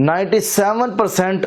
97%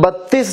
32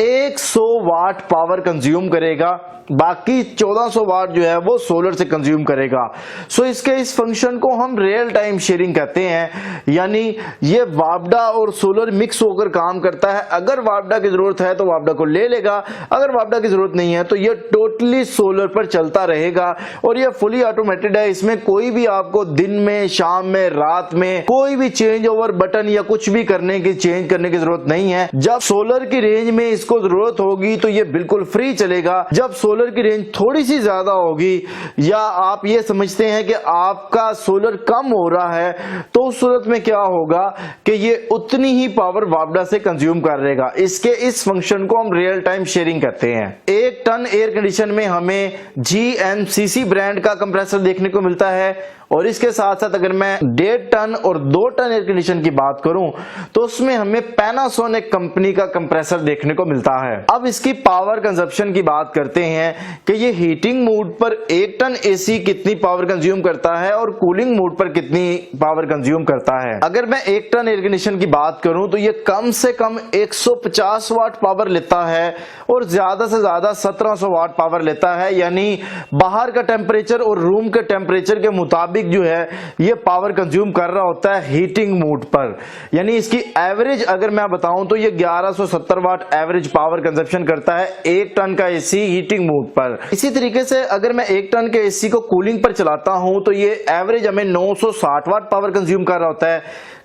100 watt power consume करेगा, बाकी 1400 वाट जो है वो सोलर से कंज्यूम करेगा। सो इसके इस फंक्शन को हम रियल टाइम शेयरिंग कहते हैं, यानी ये वापडा और सोलर मिक्स होकर काम करता है। अगर वापडा की जरूरत है तो वापडा को ले लेगा, अगर वापडा की जरूरत नहीं है तो ये टोटली सोलर पर चलता रहेगा और ये फुली ऑटोमेटेड है। इसमें कोई भी आपको दिन में, शाम में, रात में कोई भी चेंज ओवर बटन या कुछ भी चेंज करने की जरूरत नहीं है। जब सोलर की रेंज में इसको जरूरत होगी तो ये बिल्कुल फ्री चलेगा। जब सोलर की रेंज थोड़ी सी ज्यादा होगी या आप ये समझते हैं कि आपका सोलर कम हो रहा है तो उस सूरत में क्या होगा कि ये उतनी ही पावर वापडा से कंज्यूम कर लेगा। इसके इस फंक्शन को हम रियल टाइम शेयरिंग कहते हैं। 1 टन एयर कंडीशन में हमें GNCC ब्रांड का कंप्रेसर देखने को मिलता है और इसके साथ साथ अगर मैं 1.5 टन और 2 टन एयर कंडीशन की बात करूं तो उसमें हमें पैनासोनिक कंपनी का कंप्रेसर देखने को मिलता है। अब इसकी पावर कंजप्शन की बात करते हैं कि ये हीटिंग मोड पर 1 टन AC कितनी पावर कंज्यूम करता है और कूलिंग मोड पर कितनी पावर कंज्यूम करता है। अगर मैं 1 टन एयर कंडीशन की बात करूं तो ये कम से कम 150 वाट पावर लेता है और ज्यादा से ज्यादा 1700 वाट पावर लेता है, यानी बाहर का टेम्परेचर और रूम के टेम्परेचर के मुताबिक जो है ये पावर कंज्यूम कर रहा होता है हीटिंग मोड पर। यानी इसकी एवरेज अगर मैं बताऊं तो ये 1170 वाट एवरेज पावर कंजप्शन करता है 1 टन का AC हीटिंग मोड पर। इसी तरीके से अगर मैं 1 टन के AC को कूलिंग पर चलाता हूं तो ये एवरेज हमें 960 वाट पावर कंज्यूम कर रहा होता है।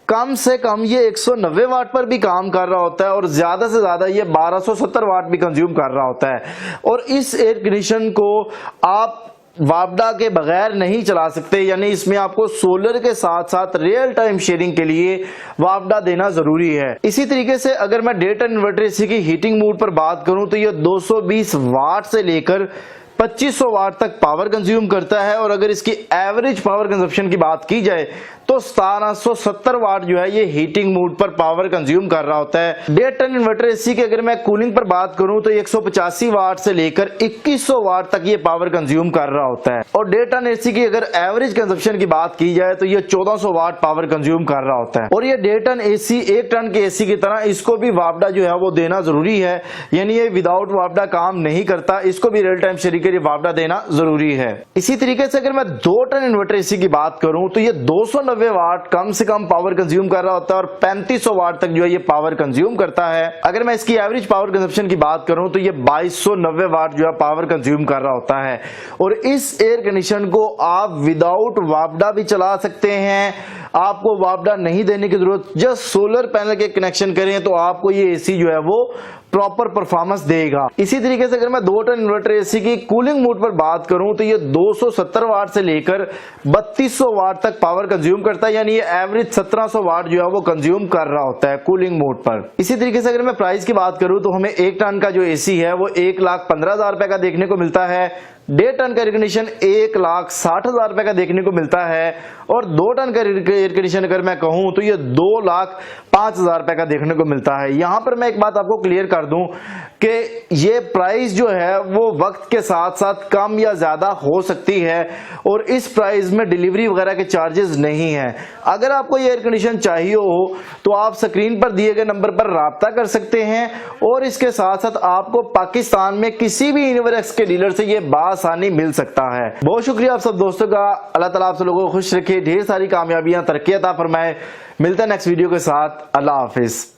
कम से कम ये 190 वाट पर भी काम कर रहा होता है और ज्यादा से ज्यादा ये 1270 वाट भी कंज्यूम कर रहा होता है। और इस एयर कंडीशन को आप वापडा के बगैर नहीं चला सकते, यानी इसमें आपको सोलर के साथ साथ रियल टाइम शेयरिंग के लिए वापडा देना जरूरी है। इसी तरीके से अगर मैं 1.5 टन इन्वर्टर AC की हीटिंग मोड पर बात करूं तो ये 220 वाट से लेकर 2500 वाट तक पावर कंज्यूम करता है और अगर इसकी एवरेज पावर कंजप्शन की बात की जाए तो 1770 वाट जो है ये हीटिंग मोड पर पावर कंज्यूम कर रहा होता है। 1.5 टन इन्वर्टर AC की अगर मैं कूलिंग पर बात करूं तो 185 वाट से लेकर 2100 वाट तक ये पावर कंज्यूम कर रहा होता है और 1.5 टन AC की अगर एवरेज कंजप्शन की बात की जाए तो ये 1400 वाट पावर कंज्यूम कर रहा होता है। और ये 1.5 टन AC 1 टन के AC की तरह इसको भी वापडा जो है वो देना जरूरी है, यानी ये विदाउट वापडा काम नहीं करता, इसको भी रियल टाइम शेयरिंग के लिए वापडा देना जरूरी है। इसी तरीके से अगर मैं 2 टन इन्वर्टर AC की बात करूं तो ये 290 वाट कम से कम पावर कंज्यूम कर रहा होता है और 3500 वाट तक जो है ये पावर कंज्यूम करता है। अगर मैं इसकी एवरेज पावर कंजप्शन की बात करूं तो ये 2290 वाट जो है पावर कंज्यूम कर रहा होता है। और इस एयर कंडीशन को आप विदाउट वापडा भी चला सकते हैं, आपको वापडा नहीं देने की जरूरत, जस्ट सोलर पैनल के कनेक्शन करें तो आपको ये AC जो है वो प्रॉपर परफॉर्मेंस देगा। इसी तरीके से अगर मैं 2 टन इन्वर्टर AC की कूलिंग मोड पर बात करूं तो ये 270 वाट से लेकर 3200 वाट तक पावर कंज्यूम करता है, यानी ये एवरेज 1700 वाट जो है वो कंज्यूम कर रहा होता है कूलिंग मोड पर। इसी तरीके से अगर मैं प्राइस की बात करूं तो हमें 1 टन का जो AC है वो 1,15,000 रुपए का देखने को मिलता है। 1.5 टन का एयर कंडीशन 1,60,000 रुपए का देखने को मिलता है और 2 टन का एयर कंडीशन अगर मैं कहूं तो ये 2,05,000 रुपए का देखने को मिलता है। यहां पर मैं एक बात आपको क्लियर कर दूं कि ये प्राइस जो है वो वक्त के साथ साथ कम या ज्यादा हो सकती है और इस प्राइस में डिलीवरी वगैरह के चार्जेस नहीं है। अगर आपको ये एयर कंडीशन चाहिए हो तो आप स्क्रीन पर दिए गए नंबर पर राब्ता कर सकते हैं और इसके साथ साथ आपको पाकिस्तान में किसी भी इनोवेरेक्स के डीलर से ये आसानी मिल सकता है। बहुत शुक्रिया आप सब दोस्तों का। अल्लाह ताला आप सब लोगों को खुश रखे, ढेर सारी कामयाबियां, तरक्की अता फरमाए। मिलते हैं नेक्स्ट वीडियो के साथ। अल्लाह हाफिज।